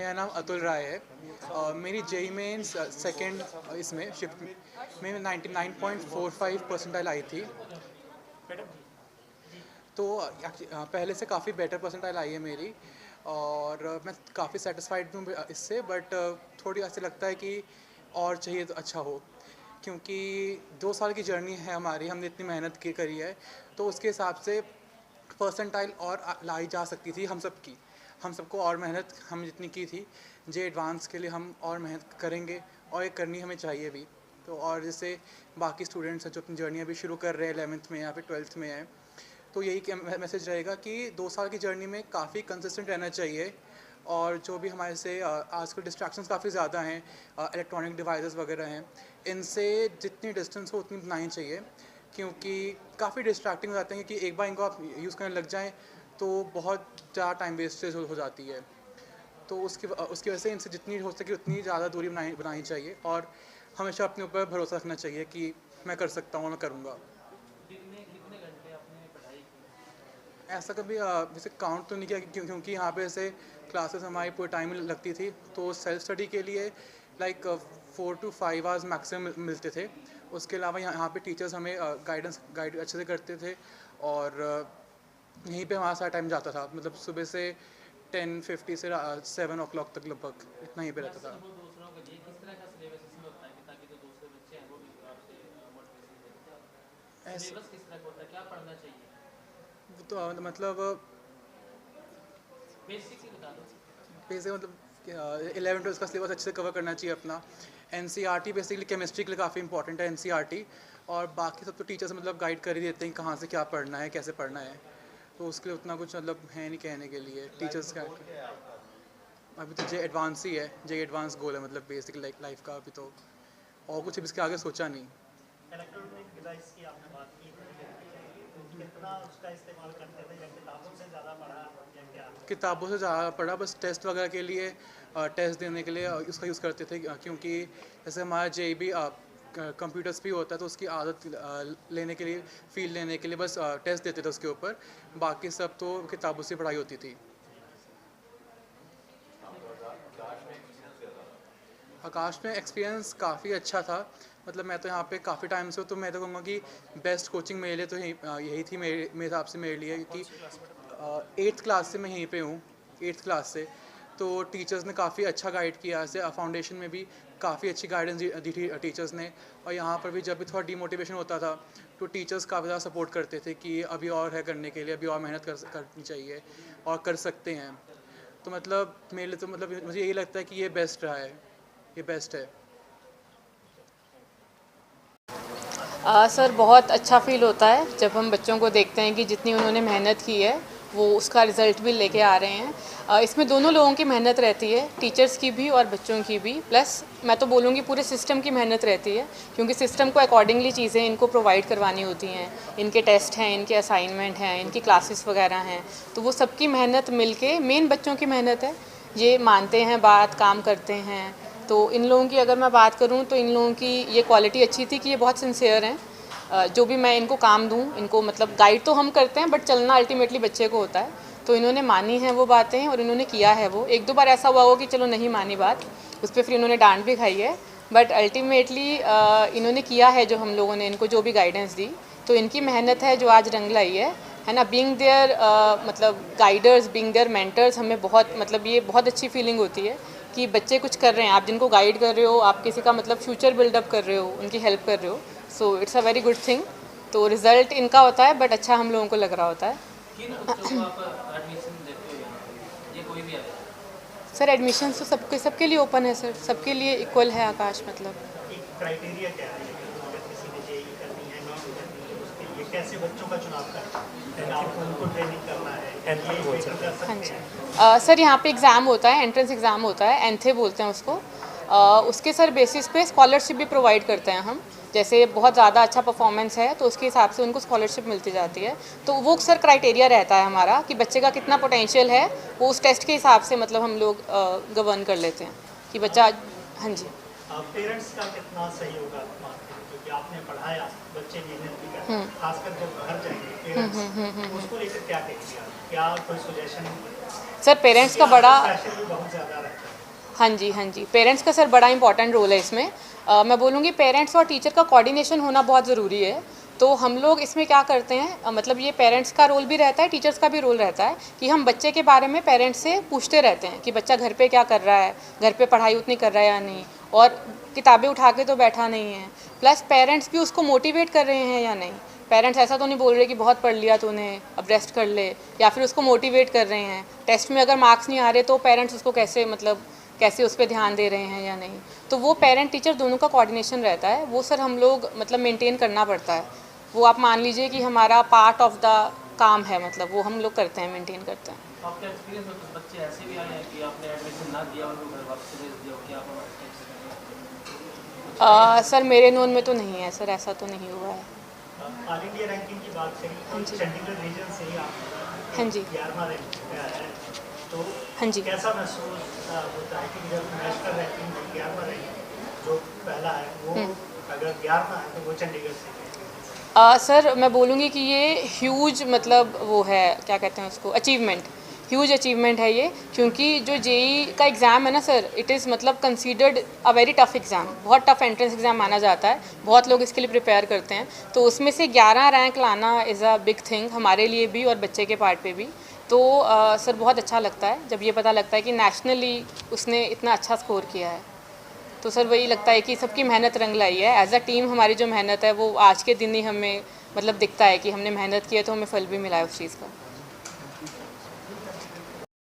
मेरा नाम अतुल राय है। मेरी जेई मेंस सेकंड इसमें शिफ्ट में 99.45 परसेंटाइल आई थी। तो पहले से काफ़ी बेटर परसेंटाइल आई है मेरी, और मैं काफ़ी सेटिस्फाइड हूँ इससे। बट थोड़ी ऐसे लगता है कि और चाहिए तो अच्छा हो, क्योंकि 2 साल की जर्नी है हमारी, हमने इतनी मेहनत की करी है, तो उसके हिसाब से परसेंटाइल और लाई जा सकती थी हम सबको और मेहनत हम जितनी की थी जे एडवांस के लिए हम और मेहनत करेंगे, और ये करनी हमें चाहिए भी। तो और जैसे बाकी स्टूडेंट्स हैं जो अपनी जर्नी अभी शुरू कर रहे हैं 11th में या फिर 12th में है, तो यही मैसेज रहेगा कि 2 साल की जर्नी में काफ़ी कंसिस्टेंट रहना चाहिए। और जो भी हमारे से आजकल डिस्ट्रैक्शंस काफ़ी ज़्यादा हैं, इलेक्ट्रॉनिक डिवाइसेस वगैरह हैं, इनसे जितनी डिस्टेंस हो उतनी बनानी चाहिए, क्योंकि काफ़ी डिस्ट्रैक्टिंग हो जाते हैं। क्योंकि एक बार इनको आप यूज़ करने लग जाएं तो बहुत ज़्यादा टाइम वेस्टेज हो जाती है। तो उसकी वजह से इनसे जितनी हो सके उतनी ज़्यादा दूरी बनानी चाहिए, और हमेशा अपने ऊपर भरोसा रखना चाहिए कि मैं कर सकता हूँ, मैं करूँगा। ऐसा कभी जैसे काउंट तो नहीं किया, क्योंकि यहाँ पे ऐसे क्लासेस हमारी पूरे टाइम लगती थी, तो सेल्फ स्टडी के लिए लाइक 4 to 5 आवर्स मैक्सिमम मिलते थे। उसके अलावा यहाँ पे टीचर्स हमें गाइड अच्छे से करते थे, और यहीं पे हमारा सारा टाइम जाता था। मतलब सुबह से 10:50 से 7 o'clock तक लगभग इतना यहीं पे रहता था। ऐसे वो तो मतलब बेसिक मतलब 11 12 का सिलेबस अच्छे से कवर करना चाहिए अपना। एनसीईआरटी बेसिकली केमिस्ट्री के लिए काफ़ी इंपॉर्टेंट है एनसीईआरटी, और बाकी सब तो टीचर्स मतलब गाइड कर ही देते हैं कहाँ से क्या पढ़ना है, कैसे पढ़ना है। तो उसके लिए उतना कुछ मतलब है नहीं कहने के लिए टीचर्स का। अभी तो जे एडवांस ही है, जे एडवांस गोल है मतलब बेसिक लाइफ का। अभी तो और कुछ इसके आगे सोचा नहीं। इलेक्ट्रॉनिक डिवाइस की आपने बात की, कितना उसका इस्तेमाल करते थे, या किताबों से ज़्यादा पढ़ा या क्या? किताबों से ज़्यादा पढ़ा, बस टेस्ट वगैरह के लिए, टेस्ट देने के लिए उसका यूज़ करते थे। क्योंकि जैसे हमारा जे भी कंप्यूटर्स भी होता है, तो उसकी आदत लेने के लिए, फील लेने के लिए बस टेस्ट देते थे उसके ऊपर। बाकी सब तो किताबों से पढ़ाई होती थी। आकाश में एक्सपीरियंस काफ़ी अच्छा था। मतलब मैं तो यहाँ पे काफ़ी टाइम से हूँ, तो मैं तो कहूँगा कि बेस्ट कोचिंग मेरे लिए तो यही थी, मेरे हिसाब से मेरे लिए। क्योंकि 8th क्लास से मैं यहीं पे हूँ, 8th क्लास से। तो टीचर्स ने काफ़ी अच्छा गाइड किया। ऐसे फाउंडेशन में भी काफ़ी अच्छी गाइडेंस दी थी टीचर्स ने। और यहाँ पर भी जब भी थोड़ा डीमोटिवेशन होता था, तो टीचर्स काफ़ी ज़्यादा सपोर्ट करते थे कि अभी और है करने के लिए, अभी और मेहनत करनी चाहिए और कर सकते हैं। तो मतलब मेरे लिए तो मतलब मुझे यही लगता है कि ये बेस्ट रहा है, ये बेस्ट है। सर बहुत अच्छा फ़ील होता है जब हम बच्चों को देखते हैं कि जितनी उन्होंने मेहनत की है वो उसका रिज़ल्ट भी लेके आ रहे हैं। इसमें दोनों लोगों की मेहनत रहती है, टीचर्स की भी और बच्चों की भी, प्लस मैं तो बोलूँगी पूरे सिस्टम की मेहनत रहती है, क्योंकि सिस्टम को अकॉर्डिंगली चीज़ें इनको प्रोवाइड करवानी होती हैं। इनके टेस्ट हैं, इनके असाइनमेंट हैं, इनकी क्लासेस वगैरह हैं, तो वो सबकी मेहनत मिल के मेन बच्चों की मेहनत है। ये मानते हैं बात, काम करते हैं। तो इन लोगों की अगर मैं बात करूं तो इन लोगों की ये क्वालिटी अच्छी थी कि ये बहुत सिंसियर हैं। जो भी मैं इनको काम दूं, इनको मतलब गाइड तो हम करते हैं बट चलना अल्टीमेटली बच्चे को होता है। तो इन्होंने मानी हैं वो बातें और इन्होंने किया है वो। 1-2 बार ऐसा हुआ हो कि चलो नहीं मानी बात, उस पर फिर इन्होंने डांट भी खाई है, बट अल्टीमेटली इन्होंने किया है जो हम लोगों ने इनको जो भी गाइडेंस दी। तो इनकी मेहनत है जो आज रंग लाई है ना। बीइंग देयर मतलब गाइडर्स, बीइंग देयर मेंटर्स, हमें बहुत मतलब ये बहुत अच्छी फीलिंग होती है कि बच्चे कुछ कर रहे हैं, आप जिनको गाइड कर रहे हो, आप किसी का मतलब फ्यूचर बिल्डअप कर रहे हो, उनकी हेल्प कर रहे हो। So it's a very good thing. तो रिज़ल्ट इनका होता है बट अच्छा हम लोगों को लग रहा होता है। किन बच्चों को आप एडमिशन देते हो यहाँ पे? ये कोई भी आए? सर एडमिशन तो सबके लिए ओपन है सर, सबके लिए इक्वल है आकाश। मतलब एक क्राइटेरिया क्या है, अगर किसी ने जेई करनी है, नीट करनी है, उसके लिए कैसे बच्चों का चुनाव करना है? आपको उनको ट्रेनिंग करना है, ये बेटर कर हाँ सकते जी। हैं? सर यहाँ पे एग्ज़ाम होता है, एंट्रेंस एग्ज़ाम होता है, एंथे बोलते हैं उसको। उसके सर बेसिस पे स्कॉलरशिप भी प्रोवाइड करते हैं हम। जैसे बहुत ज़्यादा अच्छा परफॉर्मेंस है तो उसके हिसाब से उनको स्कॉलरशिप मिलती जाती है। तो वो सर क्राइटेरिया रहता है हमारा कि बच्चे का कितना पोटेंशियल है, वो उस टेस्ट के हिसाब से मतलब हम लोग गवर्न कर लेते हैं कि बच्चा। हाँ जी। पेरेंट्स का कितना सहयोग आप मानते हैं, क्योंकि आपने पढ़ाया, बच्चे मेहनत भी करते हैं, खासकर जब घर जाएंगे पेरेंट्स, उसको लेकर क्या कहेंगे आप? क्या कोई सजेशन सर पेरेंट्स का बड़ा प्रेशर भी बहुत ज़्यादा रहता है। हाँ जी पेरेंट्स का सर बड़ा इंपॉर्टेंट रोल है इसमें। मैं बोलूँगी पेरेंट्स और टीचर का कोऑर्डिनेशन होना बहुत ज़रूरी है। तो हम लोग इसमें क्या करते हैं, मतलब ये पेरेंट्स का रोल भी रहता है, टीचर्स का भी रोल रहता है कि हम बच्चे के बारे में पेरेंट्स से पूछते रहते हैं कि बच्चा घर पे क्या कर रहा है, घर पे पढ़ाई उतनी कर रहा है या नहीं, और किताबें उठा के तो बैठा नहीं है। प्लस पेरेंट्स भी उसको मोटिवेट कर रहे हैं या नहीं। पेरेंट्स ऐसा तो नहीं बोल रहे कि बहुत पढ़ लिया तूने अब रेस्ट कर ले, या फिर उसको मोटिवेट कर रहे हैं। टेस्ट में अगर मार्क्स नहीं आ रहे तो पेरेंट्स उसको कैसे कैसे उस पर ध्यान दे रहे हैं या नहीं। तो वो पेरेंट टीचर दोनों का कोऑर्डिनेशन रहता है, वो सर हम लोग मेंटेन करना पड़ता है। वो आप मान लीजिए कि हमारा पार्ट ऑफ द काम है, वो हम लोग करते हैं, मेंटेन करते हैं। आपका एक्सपीरियंस में कुछ बच्चे ऐसे भी आए हैं कि आपने एडमिशन ना दिया, उनको घर वापस भेज दिया हो कि आप हमारे टाइप से करेंगे? सर मेरे नोन में तो नहीं है सर, ऐसा तो नहीं हुआ है। ऑल इंडिया रैंकिंग की बात करें तो चंडीगढ़ रीजन से ही आप हाँ जी 11वां रैंक पे आया है, तो हाँ जी। कैसा महसूस होता है कि जब नेशनल रैंकिंग में 11वां रैंक जो पहला है वो अगर 11वां है तो वो चंडीगढ़ से है? सर मैं बोलूँगी कि ये ह्यूज वो है, क्या कहते हैं उसको, अचीवमेंट, ह्यूज अचीवमेंट है ये। क्योंकि जो जेई का एग्ज़ाम है ना sir, it is considered a very tough exam, बहुत टफ़ एंट्रेंस एग्ज़ाम माना जाता है, बहुत लोग इसके लिए प्रिपेयर करते हैं। तो उसमें से 11 रैंक लाना इज़ अ बिग थिंग हमारे लिए भी और बच्चे के पार्ट पे भी। तो सर बहुत अच्छा लगता है जब ये पता लगता है कि नेशनली उसने इतना अच्छा स्कोर किया है। तो सर वही लगता है कि सबकी मेहनत रंग लाई है। एज अ टीम हमारी जो मेहनत है वो आज के दिन ही हमें दिखता है कि हमने मेहनत की है, तो हमें फल भी मिला है उस चीज़ का।